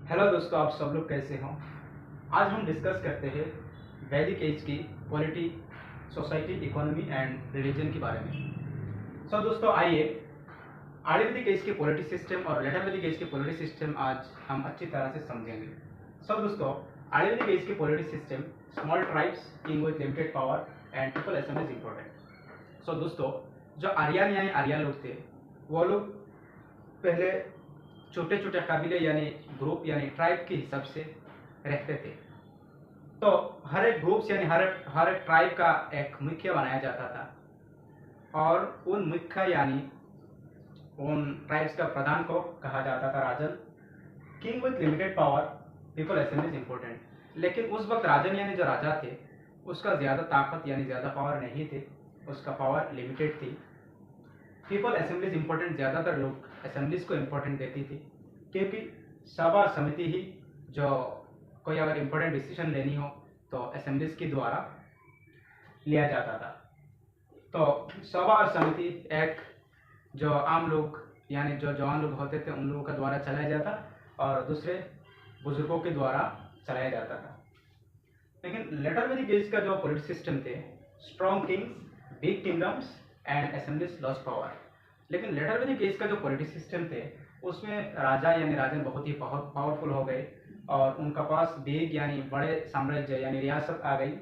Hello दोस्तों, आप सब लोग कैसे हो। आज हम डिस्कस करते हैं वैदिक एज की polity, society, economy and religion के बारे में। दोस्तों आइए आयुर्वेदिक एज के पॉलिटी सिस्टम और लेटर वैदिक एज के पॉलिटी सिस्टम आज हम अच्छी तरह से समझेंगे। दोस्तों, आयुर्वेदिक एज के polity system, small tribes, king with limited power and people assembly important. दोस्तों, जो आर्यन यानी आर्य लोग थे, वो लोग पहले छोटे छोटे कबीले यानी ग्रुप यानी ट्राइब के हिसाब से रहते थे। तो हर एक ग्रुप्स यानी हर एक ट्राइब का एक मुखिया बनाया जाता था और उन मुख्य यानी उन ट्राइब्स का प्रधान को कहा जाता था राजन। King with limited power, people assembly important. लेकिन उस वक्त राजन यानी जो राजा थे, उसका ज़्यादा ताकत यानी ज़्यादा पावर नहीं थे, उसका पावर लिमिटेड थी। पीपल असेंबलीज इंपॉर्टेंट, ज़्यादातर लोग असेंबलीज को इम्पोर्टेंट देती थी, क्योंकि सभा और समिति ही जो कोई अगर इम्पोर्टेंट डिसीजन लेनी हो तो असेंबलीज के द्वारा लिया जाता था। तो सभा और समिति एक जो आम लोग यानी जो जवान लोग होते थे उन लोगों के द्वारा चलाया जाता और दूसरे बुजुर्गों के द्वारा चलाया जाता था। लेकिन लेटर वैदिक एज का जो पॉलिटिक्स सिस्टम थे, strong Kings, big kingdoms and assemblies lost power. लेकिन लेटर वैदिक एज का जो पॉलिटिक्स सिस्टम थे, उसमें राजा यानी राजन बहुत ही पावरफुल हो गए और उनका पास बिग यानी बड़े साम्राज्य यानी रियासत आ गई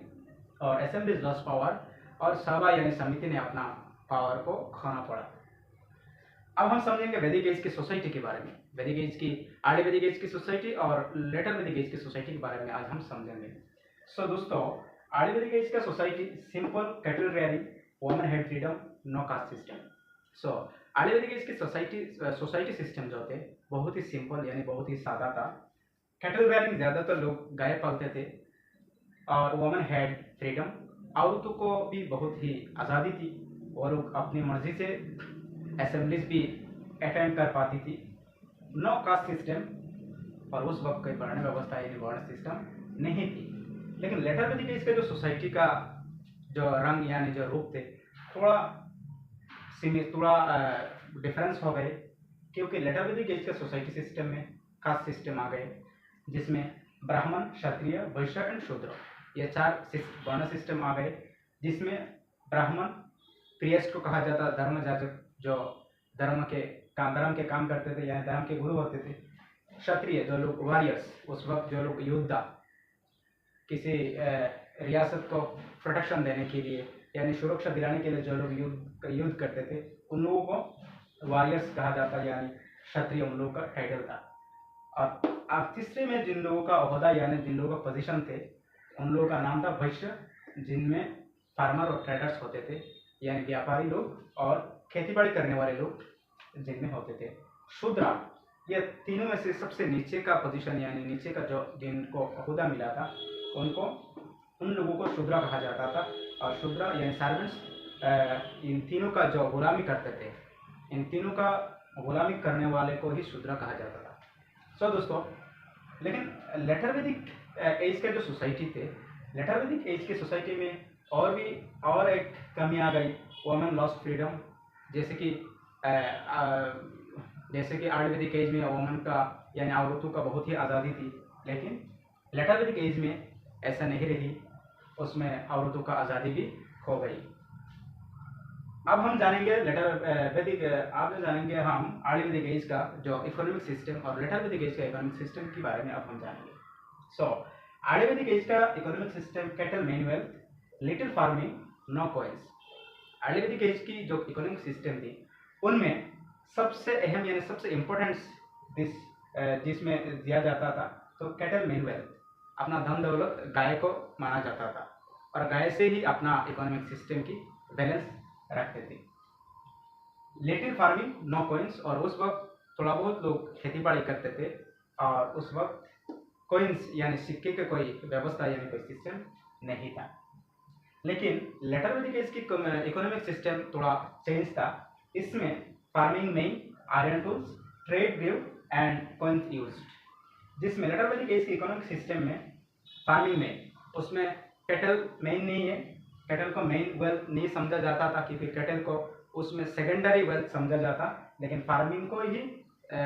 और असेंबलीज लॉस्ट पावर और सभा यानी समिति ने अपना पावर को खोना पड़ा। अब हम समझेंगे वैदिक एज की सोसाइटी के बारे में। वैदिक एज की, आर्य वैदिक एज की सोसाइटी और लेटर वैदिक एज की सोसाइटी के बारे में आज हम समझेंगे। दोस्तों, आर्य वैदिक एज का society simple, cattle rearing, women had freedom, no caste system. Arya Vedic age की सोसाइटी सिस्टम जो थे बहुत ही सिंपल यानी बहुत ही सादा था। कैटल रेयरिंग, ज़्यादातर लोग गाय पालते थे और वुमेन हैड फ्रीडम, औरतों को भी बहुत ही आज़ादी थी, वो लोग अपनी मर्जी से असेंबलीज भी अटेंड कर पाती थी। नो कास्ट सिस्टम, और उस वक्त कोई वर्ण व्यवस्था यानी वर्ण सिस्टम नहीं थी। लेकिन लेटर वैदिक एज का जो सोसाइटी का जो रंग यानी जो रूप थे, थोड़ा डिफरेंस हो गए, क्योंकि लेटर वैदिक एज का सोसाइटी सिस्टम में कास्ट सिस्टम आ गए, जिसमें ब्राह्मण, क्षत्रिय, वैश्य एंड शूद्र, ये 4 वर्ण सिस्टम आ गए। जिसमें ब्राह्मण प्रियस्ट को कहा जाता, धर्म जाजक, जो धर्म के काम करते थे यानी धर्म के गुरु होते थे। क्षत्रिय, जो लोग वॉरियर्स, उस वक्त जो लोग योद्धा, किसी रियासत को प्रोटेक्शन देने के लिए यानी सुरक्षा दिलाने के लिए जो लोग युद्ध करते थे, उन लोगों को वॉरियर्स कहा जाता यानी क्षत्रिय उन लोगों का टाइटल था। और तीसरे में जिन लोगों का ओहदा यानी जिन लोगों का पोजीशन थे, उन लोगों का नाम था वैश्य, जिनमें फार्मर और ट्रेडर्स होते थे यानी व्यापारी लोग और खेतीबाड़ी करने वाले लोग जिनमें होते थे। शूद्र, ये तीनों में से सबसे नीचे का पोजीशन यानी नीचे का जो जिनको ओहदा मिला था, उनको उन लोगों को शूद्र कहा जाता था। और शूद्र यानी सर्वेंट्स, इन तीनों का जो गुलामी करते थे, इन तीनों का गुलामी करने वाले को ही शूद्र कहा जाता था। दोस्तों, लेकिन लेटर वैदिक एज के जो सोसाइटी थे, लेटर वैदिक एज की सोसाइटी में और एक कमी आ गई, वुमेन लॉस्ट फ्रीडम। जैसे कि आयुर्वेदिक एज में वुमेन का यानी औरतों का बहुत ही आज़ादी थी, लेकिन लेटर वैदिक एज में ऐसा नहीं रही, उसमें औरतों का आज़ादी भी खो गई। अब हम जानेंगे हम आयुर्वेदिक एज का जो इकोनॉमिक सिस्टम और लेटर वैदिक एज का इकोनॉमिक सिस्टम के बारे में अब हम जानेंगे। आयुर्वेदिक एज का economic system, cattle main, little farming, no coins. आयुर्वेदिक एज की जो इकोनॉमिक सिस्टम थी, उनमें सबसे अहम यानी सबसे इम्पोर्टेंस जिसमें दिया जाता था, तो कैटल मेन वेल्थ, अपना धन दौलत गाय को माना जाता था और गाय से ही अपना इकोनॉमिक सिस्टम की बैलेंस रखते थे। लिटिल फार्मिंग, नो कॉइन्स, और उस वक्त थोड़ा बहुत लोग खेती बाड़ी करते थे और उस वक्त कॉइन्स यानी सिक्के के कोई व्यवस्था यानी कोई सिस्टम नहीं था। लेकिन लेटर वैदिक एज की इकोनॉमिक सिस्टम थोड़ा चेंज था। इसमें फार्मिंग में iron tools, trade view and coins used. जिसमें लेटर वैदिक एज की इकोनॉमिक सिस्टम में फार्मिंग में उसमें कैटल मेन नहीं है, कैटल को मेन वेल्थ नहीं समझा जाता था, क्योंकि कैटल को उसमें सेकेंडरी वेल्थ समझा जाता, लेकिन फार्मिंग को ही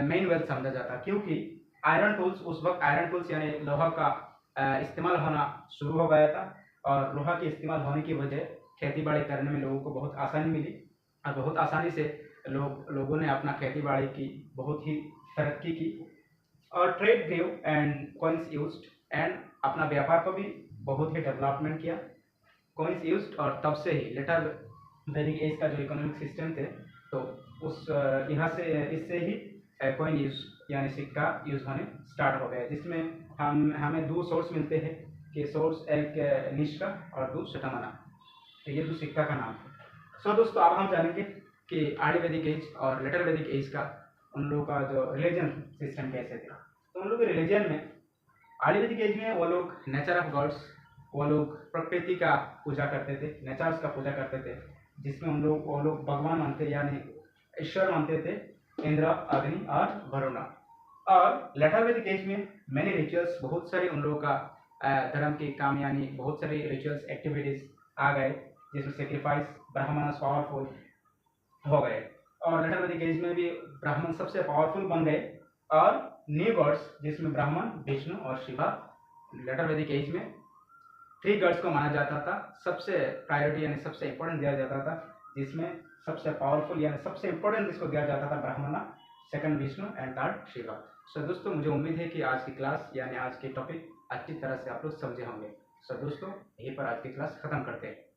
मेन वेल्थ समझा जाता, क्योंकि आयरन टूल्स, उस वक्त आयरन टूल्स यानी लोहा का इस्तेमाल होना शुरू हो गया था और लोहा के इस्तेमाल होने की वजह खेती बाड़ी करने में लोगों को बहुत आसानी मिली और बहुत आसानी से लोगों ने अपना खेती बाड़ी की बहुत ही तरक्की की और trade grew and coins used and अपना व्यापार को भी बहुत ही डेवलपमेंट किया। कॉइन्स यूज्ड और तब से ही लेटर वैदिक एज का जो इकोनॉमिक सिस्टम थे तो उस यहाँ से इससे ही कॉइन यूज यानी सिक्का यूज होने स्टार्ट हो गया, जिसमें हमें दो सोर्स मिलते हैं कि सोर्स एक निष्का और दो शतमना, तो ये दो सिक्का का नाम है। सो दोस्तों अब हम जानेंगे कि आर्य वैदिक एज और लेटर वैदिक एज का उन लोगों का जो रिलीजन सिस्टम कैसे थे। तो उन लोगों के रिलीजन में आर्य वैदिक एज में वो लोग नेचर ऑफ गॉड्स, वो लोग प्रकृति का पूजा करते थे, नेचर्स का पूजा करते थे, जिसमें वो लोग भगवान मानते यानी ईश्वर मानते थे, इंद्र, अग्नि और वरुण। और लेटर वैदिक एज में मैनी रिचुअल्स, बहुत सारे उन लोगों का धर्म के काम यानी बहुत सारे रिचुअल्स एक्टिविटीज आ गए, जिसमें सेक्रीफाइस ब्राह्मण पावरफुल हो गए और लेटर वैदिक एज में भी ब्राह्मण सबसे पावरफुल बन गए और न्यू गॉड्स जिसमें ब्राह्मण, विष्णु और शिवा, लेटर वैदिक एज में 3 गॉड्स को माना जाता था, सबसे प्रायोरिटी यानी सबसे इंपॉर्टेंट दिया जाता था, जिसमें सबसे पावरफुल यानी सबसे इंपॉर्टेंट जिसको दिया जाता था Brahman, second Vishnu and third Shiva. So दोस्तों मुझे उम्मीद है कि आज की क्लास यानी आज के टॉपिक अच्छी तरह से आप लोग समझे होंगे। सो दोस्तों यहीं पर आज की क्लास खत्म करते हैं।